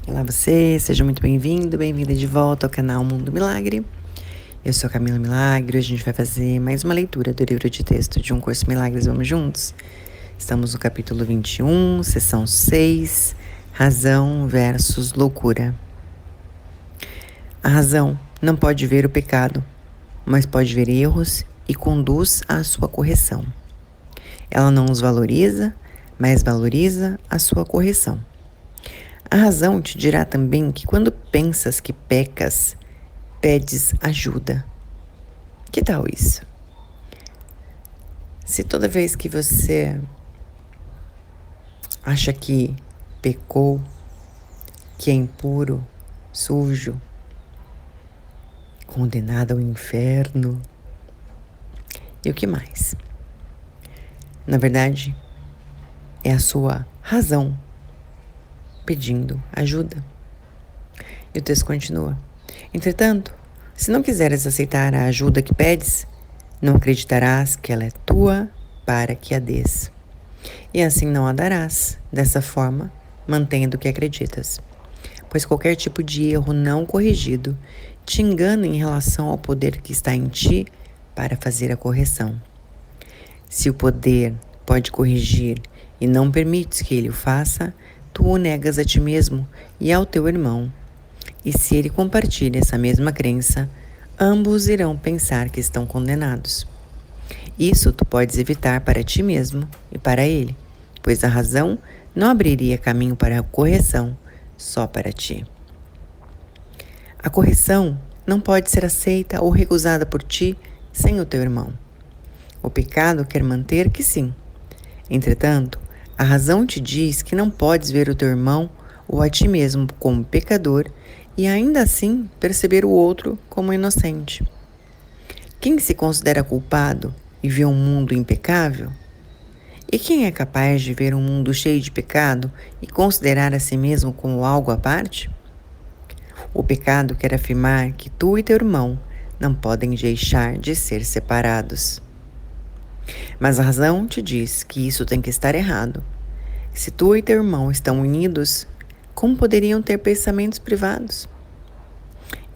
Olá você, seja muito bem-vindo, bem-vinda de volta ao canal Mundo Milagre. Eu sou a Camila Milagre, hoje a gente vai fazer mais uma leitura do livro de texto de Um Curso Milagres, vamos juntos? Estamos no capítulo 21, sessão 6, Razão versus Loucura. A razão não pode ver o pecado, mas pode ver erros e conduz à sua correção. Ela não os valoriza, mas valoriza a sua correção. A razão te dirá também que quando pensas que pecas, pedes ajuda. Que tal isso? Se toda vez que você acha que pecou, que é impuro, sujo, condenado ao inferno, e o que mais? Na verdade, é a sua razão pedindo ajuda. E o texto continua. Entretanto, se não quiseres aceitar a ajuda que pedes, não acreditarás que ela é tua para que a dês. E assim não a darás, dessa forma, mantendo o que acreditas. Pois qualquer tipo de erro não corrigido te engana em relação ao poder que está em ti para fazer a correção. Se o poder pode corrigir e não permites que ele o faça, tu o negas a ti mesmo e ao teu irmão. E se ele compartilha essa mesma crença, ambos irão pensar que estão condenados. Isso tu podes evitar para ti mesmo e para ele, pois a razão não abriria caminho para a correção só para ti. A correção não pode ser aceita ou recusada por ti sem o teu irmão. O pecado quer manter que sim. Entretanto, a razão te diz que não podes ver o teu irmão ou a ti mesmo como pecador e ainda assim perceber o outro como inocente. Quem se considera culpado e vê um mundo impecável? E quem é capaz de ver um mundo cheio de pecado e considerar a si mesmo como algo à parte? O pecado quer afirmar que tu e teu irmão não podem deixar de ser separados. Mas a razão te diz que isso tem que estar errado. Se tu e teu irmão estão unidos, como poderiam ter pensamentos privados?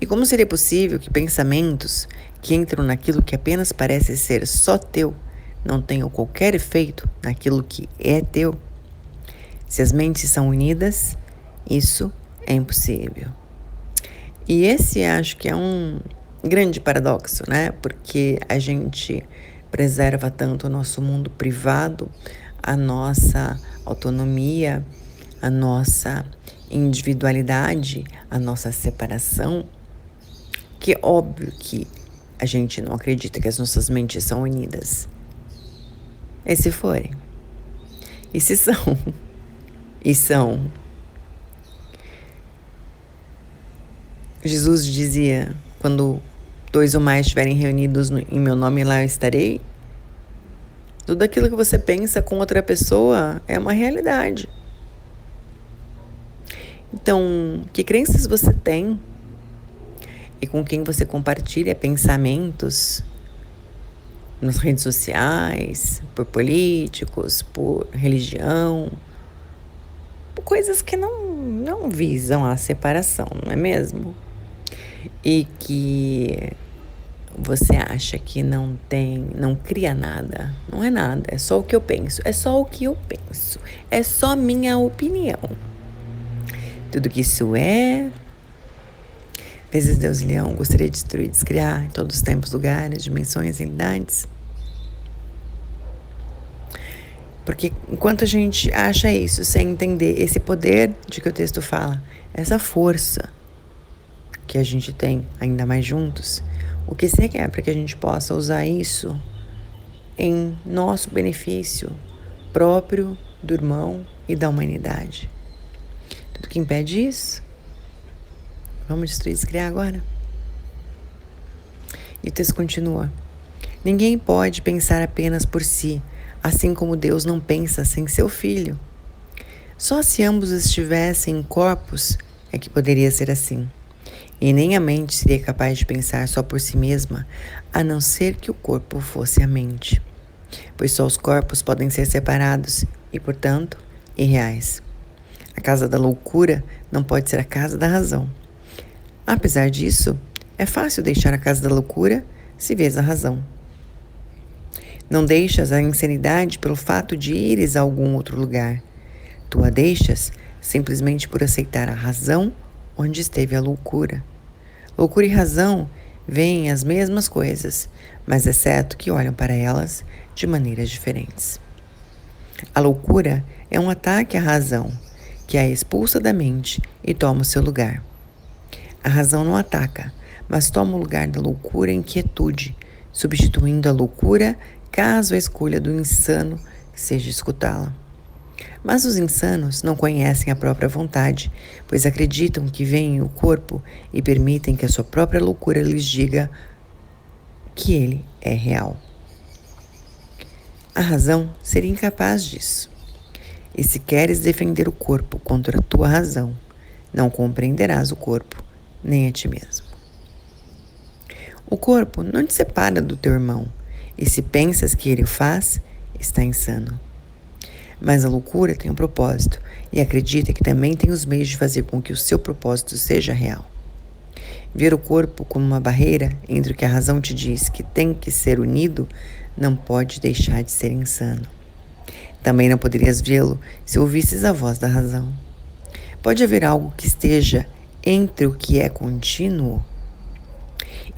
E como seria possível que pensamentos que entram naquilo que apenas parece ser só teu não tenham qualquer efeito naquilo que é teu? Se as mentes são unidas, isso é impossível. E esse acho que é um grande paradoxo, né? Porque a gente preserva tanto o nosso mundo privado, a nossa autonomia, a nossa individualidade, a nossa separação, que é óbvio que a gente não acredita que as nossas mentes são unidas. E se forem? E se são? E são? Jesus dizia, quando 2 ou mais estiverem reunidos em meu nome, lá eu estarei. Tudo aquilo que você pensa com outra pessoa é uma realidade. Então, que crenças você tem e com quem você compartilha pensamentos nas redes sociais, por políticos, por religião, por coisas que não visam a separação, não é mesmo? E que você acha que não cria nada. Não é nada, é só o que eu penso. É só o que eu penso. É só minha opinião. Tudo que isso é, vezes Deus e Leão, gostaria de destruir, descriar em todos os tempos, lugares, dimensões, realidades. Porque enquanto a gente acha isso, sem entender esse poder de que o texto fala, essa força que a gente tem ainda mais juntos, o que você quer para que a gente possa usar isso em nosso benefício próprio, do irmão e da humanidade? Tudo que impede isso, vamos destruir, descriar agora. E o texto continua. Ninguém pode pensar apenas por si, assim como Deus não pensa sem seu Filho. Só se ambos estivessem em corpos é que poderia ser assim. E nem a mente seria capaz de pensar só por si mesma, a não ser que o corpo fosse a mente. Pois só os corpos podem ser separados e, portanto, irreais. A casa da loucura não pode ser a casa da razão. Apesar disso, é fácil deixar a casa da loucura se vês a razão. Não deixas a insanidade pelo fato de ires a algum outro lugar. Tu a deixas simplesmente por aceitar a razão onde esteve a loucura. Loucura e razão veem as mesmas coisas, mas é certo que olham para elas de maneiras diferentes. A loucura é um ataque à razão, que a expulsa da mente e toma o seu lugar. A razão não ataca, mas toma o lugar da loucura em quietude, substituindo a loucura caso a escolha do insano seja escutá-la. Mas os insanos não conhecem a própria vontade, pois acreditam que veem o corpo e permitem que a sua própria loucura lhes diga que ele é real. A razão seria incapaz disso. E se queres defender o corpo contra a tua razão, não compreenderás o corpo, nem a ti mesmo. O corpo não te separa do teu irmão, e se pensas que ele o faz, está insano. Mas a loucura tem um propósito, e acredita que também tem os meios de fazer com que o seu propósito seja real. Ver o corpo como uma barreira entre o que a razão te diz que tem que ser unido, não pode deixar de ser insano. Também não poderias vê-lo se ouvisses a voz da razão. Pode haver algo que esteja entre o que é contínuo?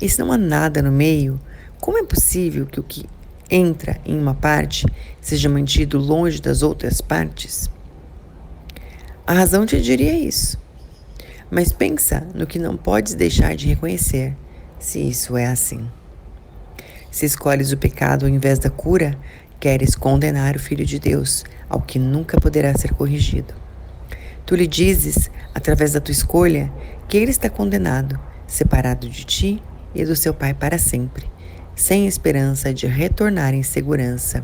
E se não há nada no meio, como é possível que o que entra em uma parte seja mantido longe das outras partes? A razão te diria isso. Mas pensa no que não podes deixar de reconhecer, se isso é assim. Se escolhes o pecado ao invés da cura, queres condenar o Filho de Deus ao que nunca poderá ser corrigido. Tu lhe dizes, através da tua escolha, que ele está condenado, separado de ti e do seu Pai para sempre, sem esperança de retornar em segurança.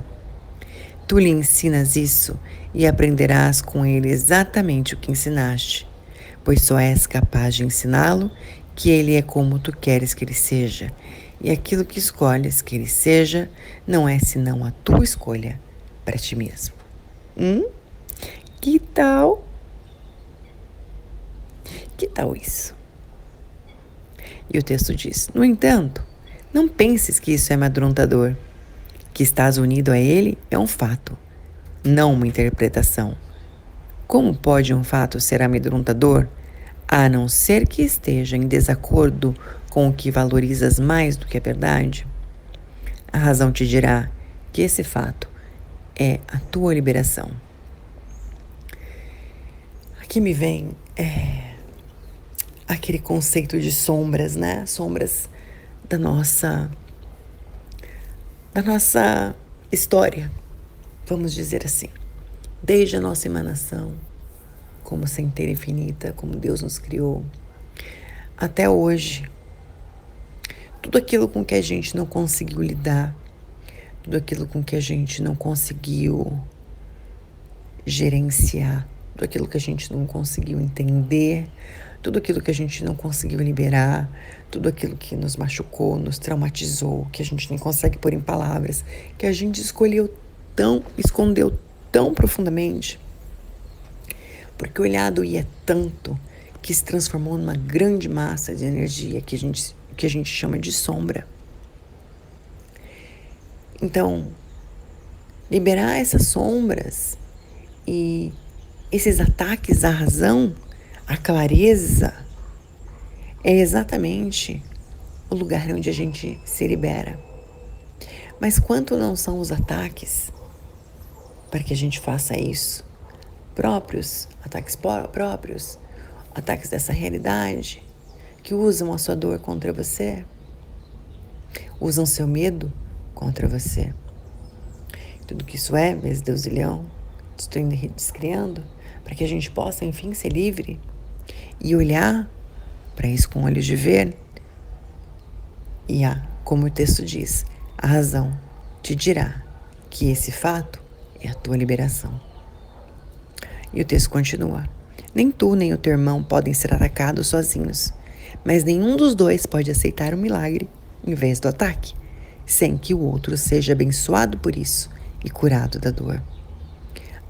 Tu lhe ensinas isso e aprenderás com ele exatamente o que ensinaste, pois só és capaz de ensiná-lo que ele é como tu queres que ele seja, e aquilo que escolhes que ele seja não é senão a tua escolha para ti mesmo. Que tal? Que tal isso? E o texto diz: no entanto, não penses que isso é amedrontador. Que estás unido a ele é um fato, não uma interpretação. Como pode um fato ser amedrontador, a não ser que esteja em desacordo com o que valorizas mais do que a verdade? A razão te dirá que esse fato é a tua liberação. Aqui me vem aquele conceito de sombras, né? Sombras da nossa história, vamos dizer assim. Desde a nossa emanação, como centelha infinita, como Deus nos criou, até hoje. Tudo aquilo com que a gente não conseguiu lidar, tudo aquilo com que a gente não conseguiu gerenciar, tudo aquilo que a gente não conseguiu entender, tudo aquilo que a gente não conseguiu liberar, tudo aquilo que nos machucou, nos traumatizou, que a gente nem consegue pôr em palavras, que a gente escolheu escondeu tão profundamente, porque o olhado ia tanto que se transformou numa grande massa de energia que a gente chama de sombra. Então, liberar essas sombras e esses ataques à razão, à clareza, é exatamente o lugar onde a gente se libera. Mas quanto não são os ataques para que a gente faça isso? Ataques próprios, ataques dessa realidade, que usam a sua dor contra você, usam seu medo contra você. Tudo que isso é, vezes Deus e Leão, estou descriando, para que a gente possa, enfim, ser livre e olhar para isso com olhos de ver. E como o texto diz, a razão te dirá que esse fato é a tua liberação. E o texto continua: nem tu nem o teu irmão podem ser atacados sozinhos, mas nenhum dos dois pode aceitar o milagre em vez do ataque, sem que o outro seja abençoado por isso e curado da dor.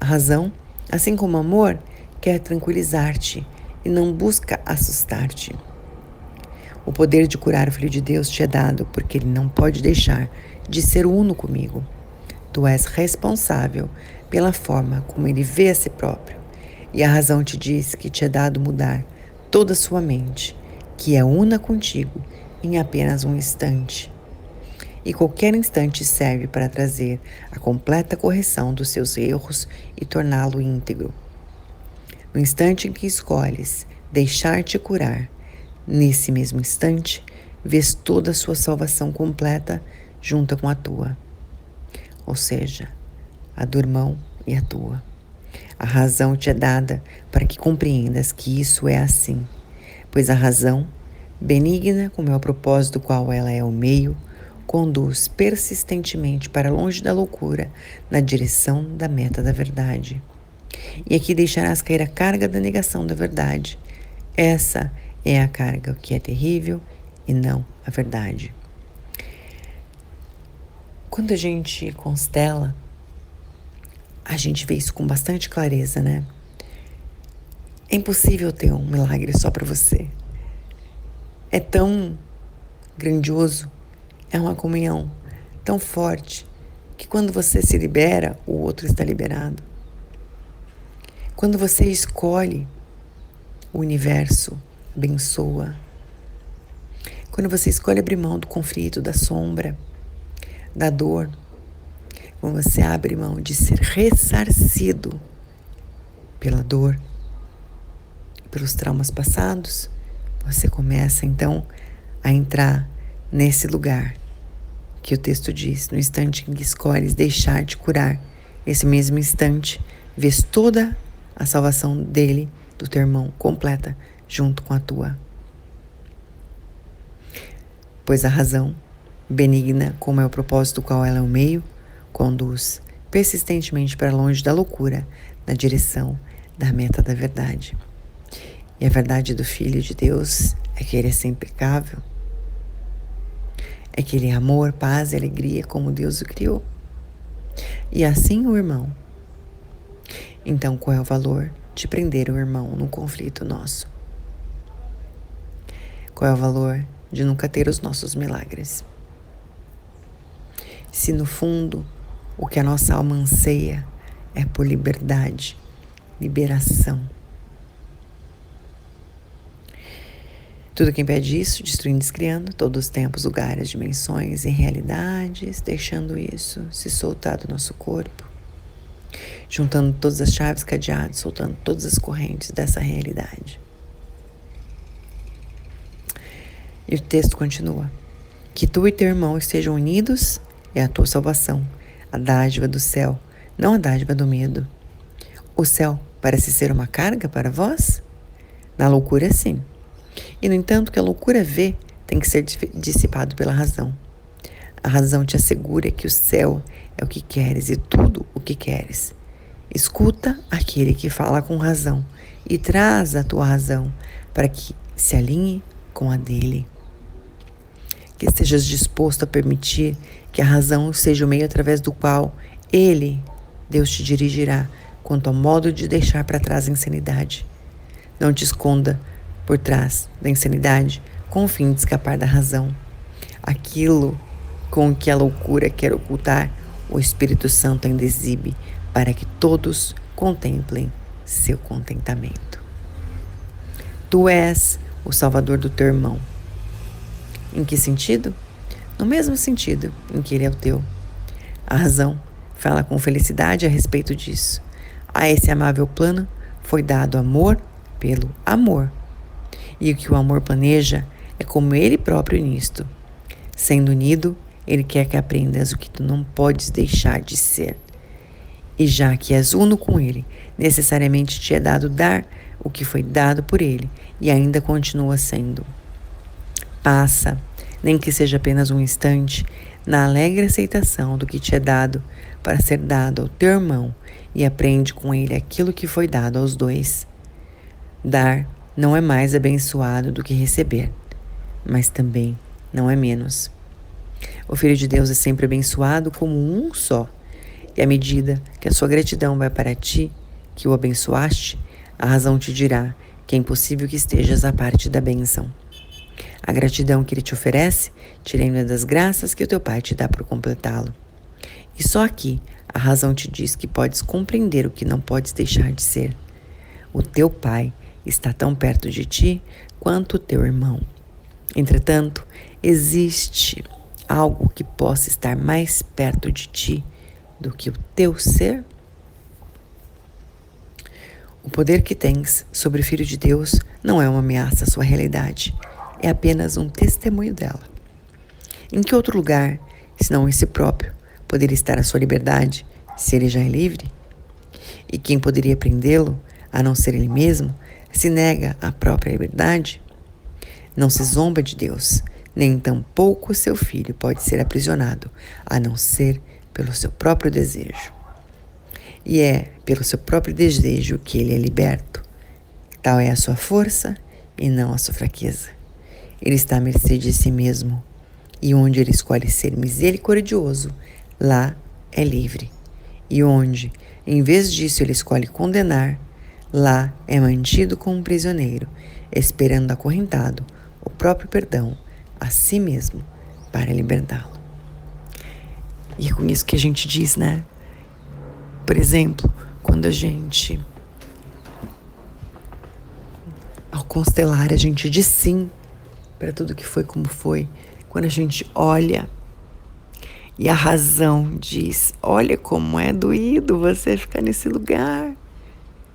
A razão, assim como o amor, quer tranquilizar-te e não busca assustar-te. O poder de curar o Filho de Deus te é dado porque ele não pode deixar de ser uno comigo. Tu és responsável pela forma como ele vê a si próprio. E a razão te diz que te é dado mudar toda a sua mente, que é una contigo em apenas um instante. E qualquer instante serve para trazer a completa correção dos seus erros e torná-lo íntegro. No instante em que escolhes deixar-te curar, nesse mesmo instante, vês toda a sua salvação completa junta com a tua. Ou seja, a do irmão e a tua. A razão te é dada para que compreendas que isso é assim, pois a razão, benigna como é o propósito do qual ela é o meio, conduz persistentemente para longe da loucura, na direção da meta da verdade. E aqui deixarás cair a carga da negação da verdade. Essa é a carga que é terrível e não a verdade. Quando a gente constela, a gente vê isso com bastante clareza, né? É impossível ter um milagre só para você. É tão grandioso, é uma comunhão tão forte, que quando você se libera, o outro está liberado. Quando você escolhe, o universo abençoa. Quando você escolhe abrir mão do conflito, da sombra, da dor, quando você abre mão de ser ressarcido pela dor, pelos traumas passados, você começa então a entrar nesse lugar que o texto diz, no instante em que escolhes deixar-te curar, nesse mesmo instante, vês toda a salvação dele, do teu irmão, completa, junto com a tua. Pois a razão, benigna como é o propósito do qual ela é o meio, conduz persistentemente para longe da loucura, na direção da meta da verdade. E a verdade do Filho de Deus é que ele é sempre impecável, é que ele é amor, paz e alegria como Deus o criou. E assim o irmão. Então qual é o valor de prender o irmão num conflito nosso? Qual é o valor de nunca ter os nossos milagres? Se no fundo o que a nossa alma anseia é por liberdade, liberação. Tudo quem pede isso, destruindo e descriando todos os tempos, lugares, dimensões e realidades, deixando isso se soltar do nosso corpo, juntando todas as chaves cadeadas, soltando todas as correntes dessa realidade. E o texto continua. Que tu e teu irmão estejam unidos é a tua salvação, a dádiva do céu, não a dádiva do medo. O céu parece ser uma carga para vós? Na loucura, sim. E, no entanto, o que a loucura vê tem que ser dissipado pela razão. A razão te assegura que o céu é o que queres e tudo o que queres. Escuta aquele que fala com razão e traz a tua razão para que se alinhe com a dele. Que estejas disposto a permitir que a razão seja o meio através do qual ele, Deus, te dirigirá quanto ao modo de deixar para trás a insanidade. Não te esconda por trás da insanidade com o fim de escapar da razão. Aquilo com que a loucura quer ocultar, o Espírito Santo ainda exibe para que todos contemplem seu contentamento. Tu és o Salvador do teu irmão. Em que sentido? No mesmo sentido em que ele é o teu. A razão fala com felicidade a respeito disso. A esse amável plano foi dado amor pelo amor. E o que o amor planeja é como ele próprio nisto. Sendo unido, ele quer que aprendas o que tu não podes deixar de ser. E já que és uno com ele, necessariamente te é dado dar o que foi dado por ele e ainda continua sendo. Passa, nem que seja apenas um instante, na alegre aceitação do que te é dado para ser dado ao teu irmão e aprende com ele aquilo que foi dado aos dois. Dar não é mais abençoado do que receber, mas também não é menos. O Filho de Deus é sempre abençoado como um só, e à medida que a sua gratidão vai para ti, que o abençoaste, A razão te dirá que é impossível que estejas à parte da bênção. A gratidão que ele te oferece te lembra das graças que o teu Pai te dá por completá-lo. E só aqui a razão te diz que podes compreender o que não podes deixar de ser. O teu Pai está tão perto de ti quanto o teu irmão. Entretanto, existe algo que possa estar mais perto de ti do que o teu ser? O poder que tens sobre o Filho de Deus não é uma ameaça à sua realidade, é apenas um testemunho dela. Em que outro lugar, senão em si próprio, poderia estar a sua liberdade, se ele já é livre? E quem poderia prendê-lo, a não ser ele mesmo, se nega à própria liberdade? Não se zomba de Deus, nem tampouco seu filho pode ser aprisionado, a não ser pelo seu próprio desejo. E é pelo seu próprio desejo que ele é liberto. Tal é a sua força e não a sua fraqueza. Ele está à mercê de si mesmo, e onde ele escolhe ser misericordioso, lá é livre. E onde, em vez disso, ele escolhe condenar, lá é mantido como um prisioneiro, esperando acorrentado o próprio perdão a si mesmo para libertá-lo. E é com isso que a gente diz, né? Por exemplo, quando a gente, ao constelar, a gente diz sim para tudo que foi como foi. Quando a gente olha e a razão diz, olha como é doído você ficar nesse lugar,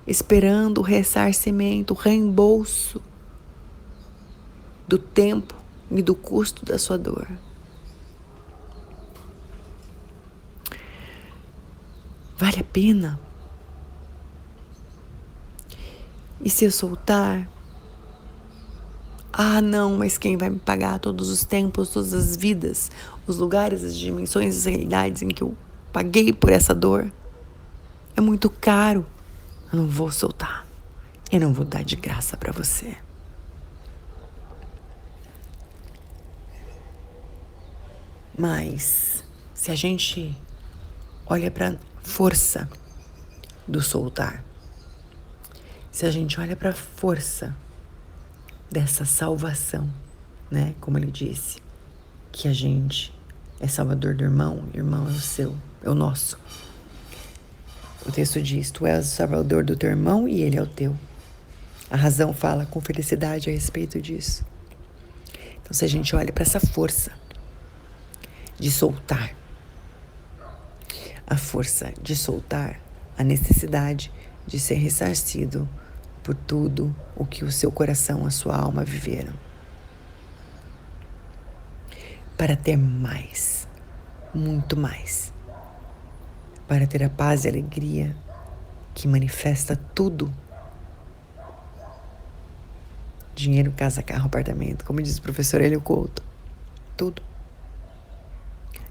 esperando o ressarcimento, o reembolso do tempo e do custo da sua dor. Vale a pena? E se eu soltar? Ah, não, mas quem vai me pagar todos os tempos, todas as vidas, os lugares, as dimensões, as realidades em que eu paguei por essa dor? É muito caro. Eu não vou soltar. Eu não vou dar de graça para você. Mas se a gente olha para força do soltar, se a gente olha para a força dessa salvação, né? Como ele disse, que a gente é salvador do irmão, o irmão é o seu, é o nosso. O texto diz, tu és o salvador do teu irmão e ele é o teu. A razão fala com felicidade a respeito disso. Então, se a gente olha para essa força de soltar, a força de soltar, a necessidade de ser ressarcido por tudo o que o seu coração, a sua alma viveram. Para ter mais, muito mais. Para ter a paz e a alegria que manifesta tudo. Dinheiro, casa, carro, apartamento. Como diz o professor Hélio Couto. Tudo.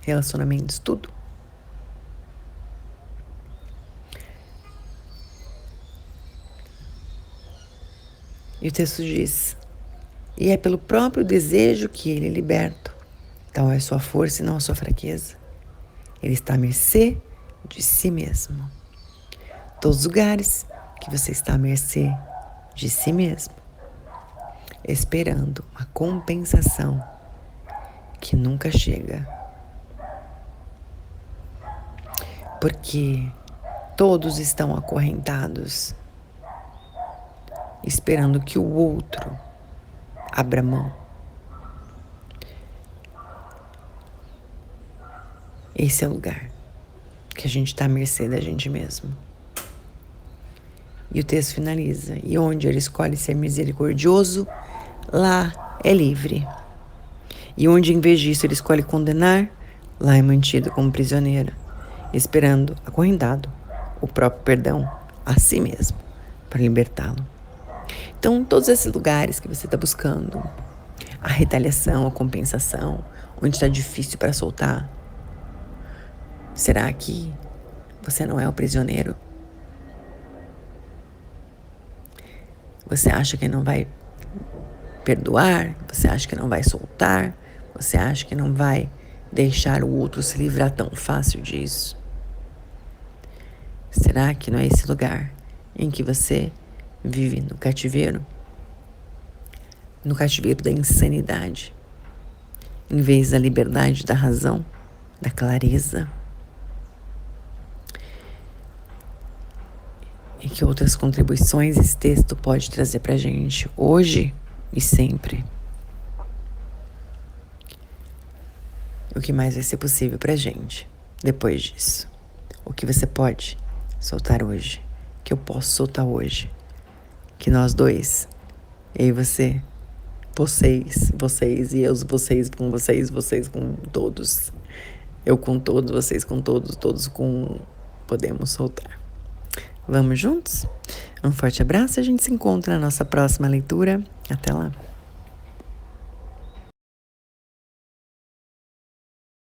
Relacionamentos, tudo. E o texto diz, e é pelo próprio desejo que ele é liberto. Tal é a sua força e não a sua fraqueza. Ele está à mercê de si mesmo. Todos os lugares que você está à mercê de si mesmo, esperando uma compensação que nunca chega. Porque todos estão acorrentados, esperando que o outro abra mão. Esse é o lugar que a gente está à mercê da gente mesmo. E o texto finaliza, e onde ele escolhe ser misericordioso, lá é livre. E onde em vez disso ele escolhe condenar, lá é mantido como prisioneiro, esperando, acorrentado, o próprio perdão a si mesmo, para libertá-lo. Então, todos esses lugares que você está buscando, a retaliação, a compensação, onde está difícil para soltar, será que você não é o prisioneiro? Você acha que não vai perdoar? Você acha que não vai soltar? Você acha que não vai deixar o outro se livrar tão fácil disso? Será que não é esse lugar em que você vive no cativeiro da insanidade, em vez da liberdade da razão, da clareza. E que outras contribuições esse texto pode trazer pra gente hoje e sempre. O que mais vai ser possível pra gente depois disso? O que você pode soltar hoje? Que eu posso soltar hoje? Que nós dois, eu e você, vocês e eu, vocês com todos. Eu com todos, vocês com todos, todos com... Podemos soltar. Vamos juntos? Um forte abraço, a gente se encontra na nossa próxima leitura. Até lá!